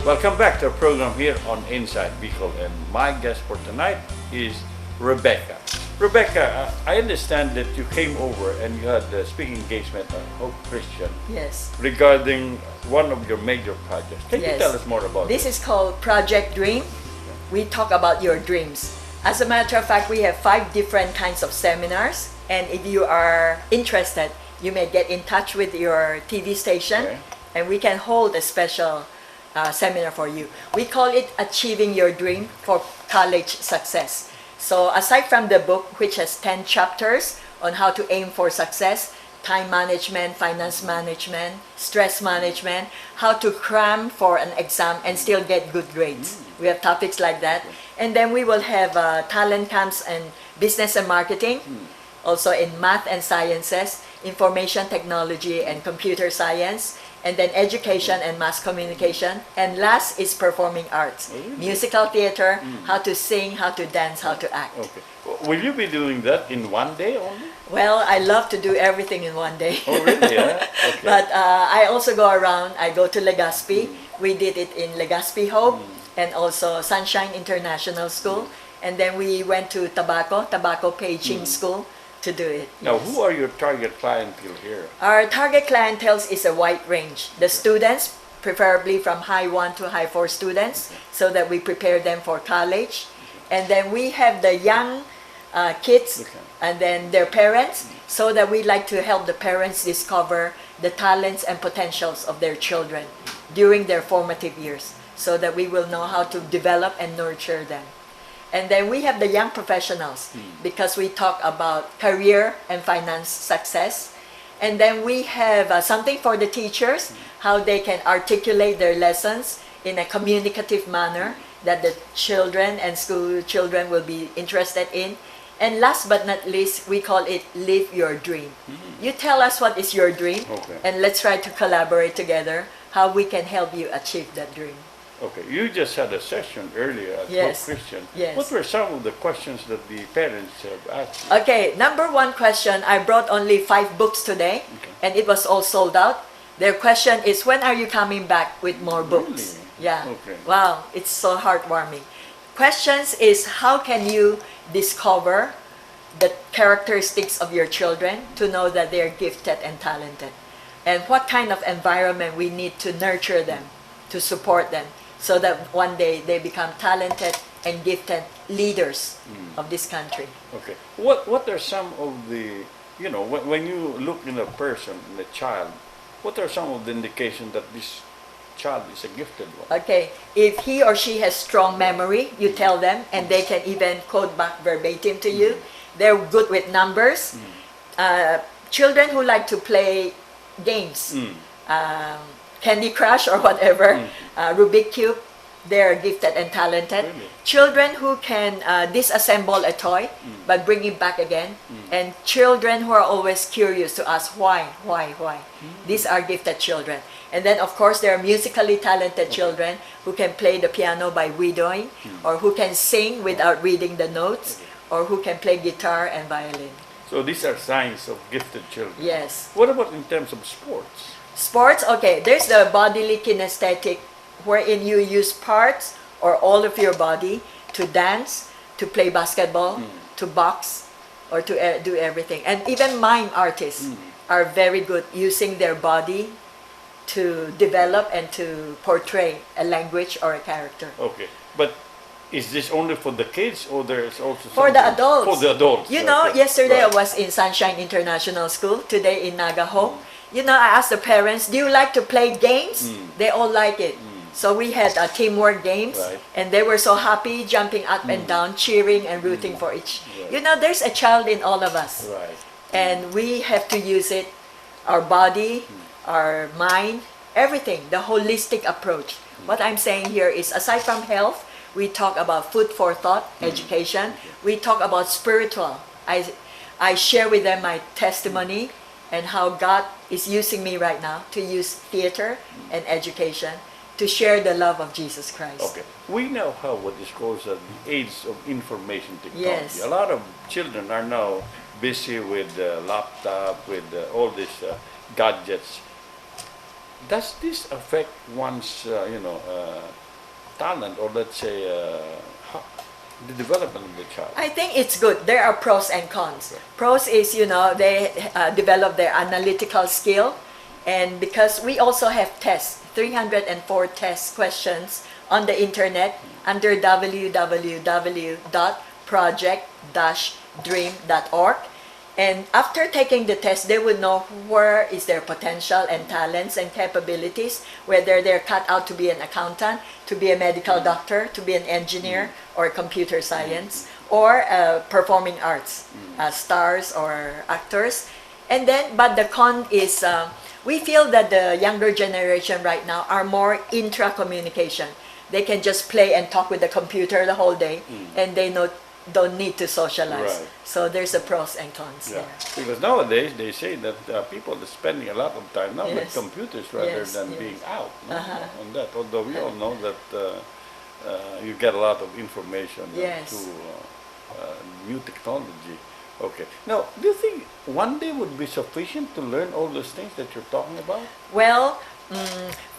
Welcome back to our program here on Inside Bicol, and my guest for tonight is Rebecca. Rebecca, I understand that you came over and you had a speaking engagement at Hope Christian. Yes. Regarding one of your major projects. Can you tell us more about this? This is called Project Dream. We talk about your dreams. As a matter of fact, we have 5 different kinds of seminars, and if you are interested, you may get in touch with your TV station, and we can hold a special seminar for you. We call it Achieving Your Dream for College Success. So aside from the book, which has 10 chapters on how to aim for success, time management, finance management, stress management, how to cram for an exam and still get good grades. We have topics like that. And then we will have talent camps and business and marketing, also in math and sciences, information technology and computer science, and then education and mass communication. And last is performing arts, musical theater, how to sing, how to dance, how to act. Okay. Will you be doing that in one day only? Well, I love to do everything in one day. Oh, really? Yeah? Okay. But I also go around. I go to Legazpi. We did it in Legazpi Hope and also Sunshine International School. And then we went to Tabaco Peaching School to do it. Now, who are your target clientele here? Our target clientele is a wide range. The students, preferably from high 1 to high 4 students, so that we prepare them for college. And then we have the young kids and then their parents, so that we like to help the parents discover the talents and potentials of their children during their formative years, so that we will know how to develop and nurture them. And then we have the young professionals, because we talk about career and finance success. And then we have something for the teachers, how they can articulate their lessons in a communicative manner that the children and school children will be interested in. And last but not least, we call it Live Your Dream. You tell us what is your dream, and let's try to collaborate together how we can help you achieve that dream. Okay, you just had a session earlier at Hope Christian. Yes. What were some of the questions that the parents have asked you? Okay, number 1 question, I brought only 5 books today, and it was all sold out. Their question is, when are you coming back with more books? Really? Yeah. Okay. Wow, it's so heartwarming. Questions is, how can you discover the characteristics of your children to know that they're gifted and talented? And what kind of environment we need to nurture them, to support them, so that one day they become talented and gifted leaders of this country. Okay. What are some of the, when you look in a person, in a child, what are some of the indications that this child is a gifted one? Okay. If he or she has strong memory, you tell them, and they can even quote back verbatim to you. They're good with numbers. Children who like to play games, Candy Crush or whatever, Rubik Cube, they're gifted and talented. Really? Children who can disassemble a toy but bring it back again. And children who are always curious to ask why. These are gifted children. And then of course there are musically talented children who can play the piano by widowing, or who can sing without reading the notes, or who can play guitar and violin. So these are signs of gifted children. Yes. What about in terms of sports? Sports, okay, there's the bodily kinesthetic, wherein you use parts or all of your body to dance, to play basketball, to box, or to do everything. And even mime artists are very good using their body to develop and to portray a language or a character. Okay, but is this only for the kids, or there's also for the adults? For the adults. You know, yesterday I was in Sunshine International School, today in Naga Hope. You know, I asked the parents, do you like to play games? They all like it. So we had teamwork games, and they were so happy, jumping up and down, cheering and rooting for each. You know, there's a child in all of us. And we have to use it, our body, our mind, everything, the holistic approach. What I'm saying here is, aside from health, we talk about food for thought, education. We talk about spiritual. I share with them my testimony and how God is using me right now to use theater and education to share the love of Jesus Christ. Okay. We now have what is called the age of information technology. Yes. A lot of children are now busy with laptop, with all these gadgets. does this affect one's, talent, or let's say, how, the development of the child? I think it's good. There are pros and cons. Pros is, they develop their analytical skill. And because we also have tests, 304 test questions on the internet under www.project-dream.org. And after taking the test, they would know where is their potential and talents and capabilities, whether they're cut out to be an accountant, to be a medical doctor, to be an engineer, or computer science, or performing arts, stars or actors. And then, but the con is, we feel that the younger generation right now are more intra-communication. They can just play and talk with the computer the whole day, and they don't need to socialize. Right. So there's a pros and cons. Yeah, because nowadays they say that people are spending a lot of time now with Yes. computers rather Yes, than yes. being out on that. Although we all know that you get a lot of information Yes. through new technology. Okay. Now, do you think one day would be sufficient to learn all those things that you're talking about? Well,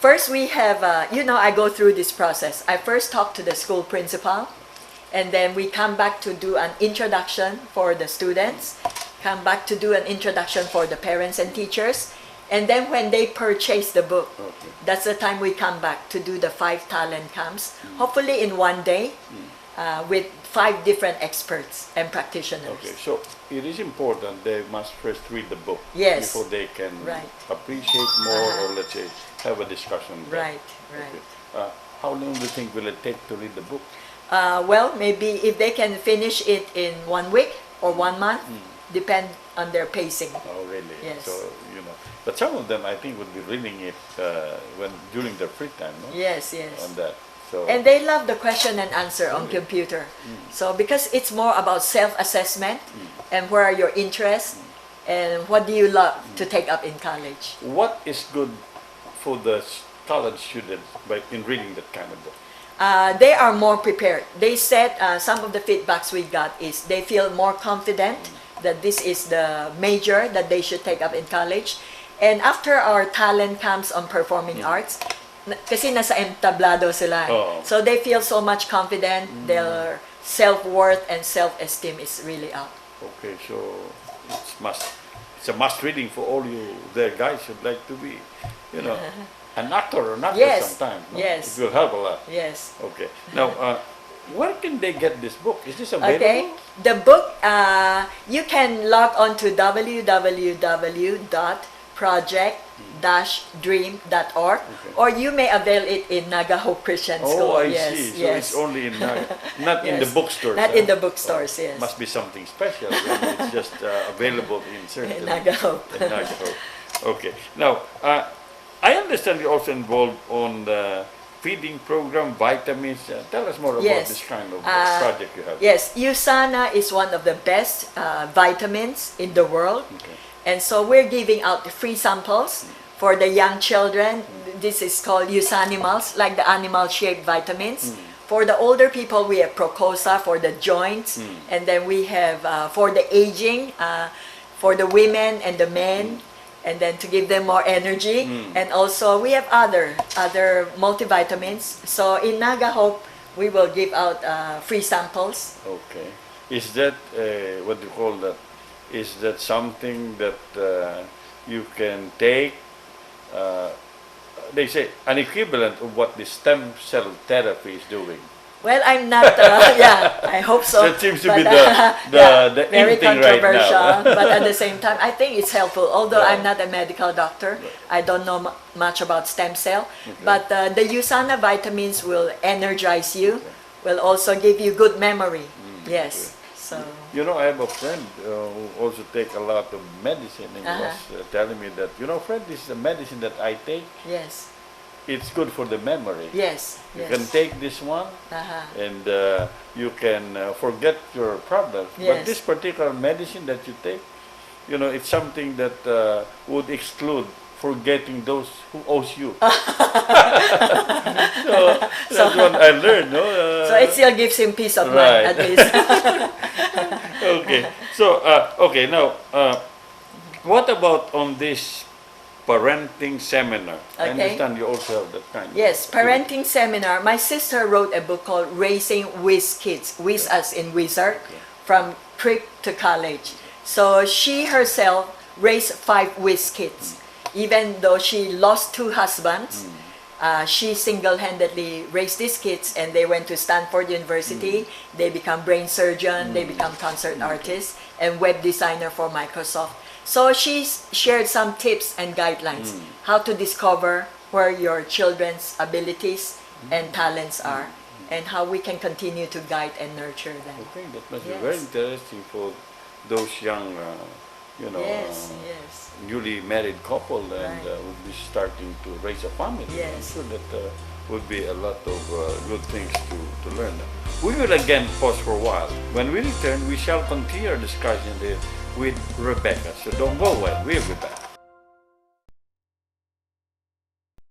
first we have, I go through this process. I first talk to the school principal, and then we come back to do an introduction for the students, come back to do an introduction for the parents and teachers, and then when they purchase the book, Okay. that's the time we come back to do the 5 talent camps, hopefully in one day, with 5 different experts and practitioners. Okay, so it is important they must first read the book Yes. before they can Right. appreciate more, or let's say have a discussion. Right, right. Okay. How long do you think will it take to read the book? Well, maybe if they can finish it in 1 week or 1 month, depend on their pacing. Oh, really? Yes. So, but some of them I think would be reading it during their free time, no? Yes, yes. On that. So, And they love the question and answer on computer. So because it's more about self-assessment and where are your interests and what do you love to take up in college. what is good for the college students in reading that kind of book? They are more prepared. They said some of the feedbacks we got is they feel more confident that this is the major that they should take up in college. And after our talent camps on performing arts, kasi nasa entablado sila. Oo. So they feel so much confident, their self-worth and self-esteem is really up. Okay, so it's a must reading for all you there guys who'd like to be, an actor or an actress Yes, sometime. No? yes. It will help a lot. Yes. Okay. Now, where can they get this book? Is this available? Okay. The book, you can log on to www.project-dream.org, or you may avail it in Naga Hope Christian School. Oh, I yes, see. So yes. it's only in not in the Yes. bookstores. Not huh? in the bookstores, yes. Must be something special. When it's just available in certain. In Naga Hope. in Naga Hope. Okay. Now, I understand you're also involved on the feeding program, vitamins. Tell us more about Yes. this kind of project you have. Yes, USANA is one of the best vitamins in the world. Okay. And so we're giving out free samples for the young children. This is called Usanimals, like the animal-shaped vitamins. For the older people, we have Procosa for the joints. And then we have for the aging, for the women and the men. And then to give them more energy. And also we have other multivitamins. So in Naga Hope, we will give out free samples. Okay. Is that what do you call that? Is that something that you can take? They say an equivalent of what the stem cell therapy is doing. Well, I'm not. Yeah, I hope so. That seems to be But, the very in thing right controversial. now. But at the same time, I think it's helpful. Although Yeah. I'm not a medical doctor, I don't know much about stem cell. But the USANA vitamins will energize you. Will also give you good memory. Yes. So. I have a friend who also take a lot of medicine, and he was telling me that, Fred, this is a medicine that I take. Yes. It's good for the memory. Yes. You Yes. can take this one, and you can forget your problems. But Yes. this particular medicine that you take, it's something that would exclude forgetting those who owes you. So that's what I learned. No? So it still gives him peace of Right. mind at least. Okay. So, okay, now, what about on this parenting seminar. I Okay. understand you also have that kind. Yes, of parenting seminar. My sister wrote a book called Raising Whiz Kids, whiz as in wizard, from trip to college. So she herself raised 5 whiz kids. Even though she lost 2 husbands, she single-handedly raised these kids, and they went to Stanford University. They become brain surgeon, they become concert artists, and web designer for Microsoft. So she shared some tips and guidelines how to discover where your children's abilities and talents are, and how we can continue to guide and nurture them. Okay, that must Yes. be very interesting for those young, Yes, yes. newly married couple and Right. would be starting to raise a family. I'm Yes. sure that would be a lot of good things to learn. We will again pause for a while. When we return, we shall continue our discussion there with Rebecca. So don't go away. We'll be back.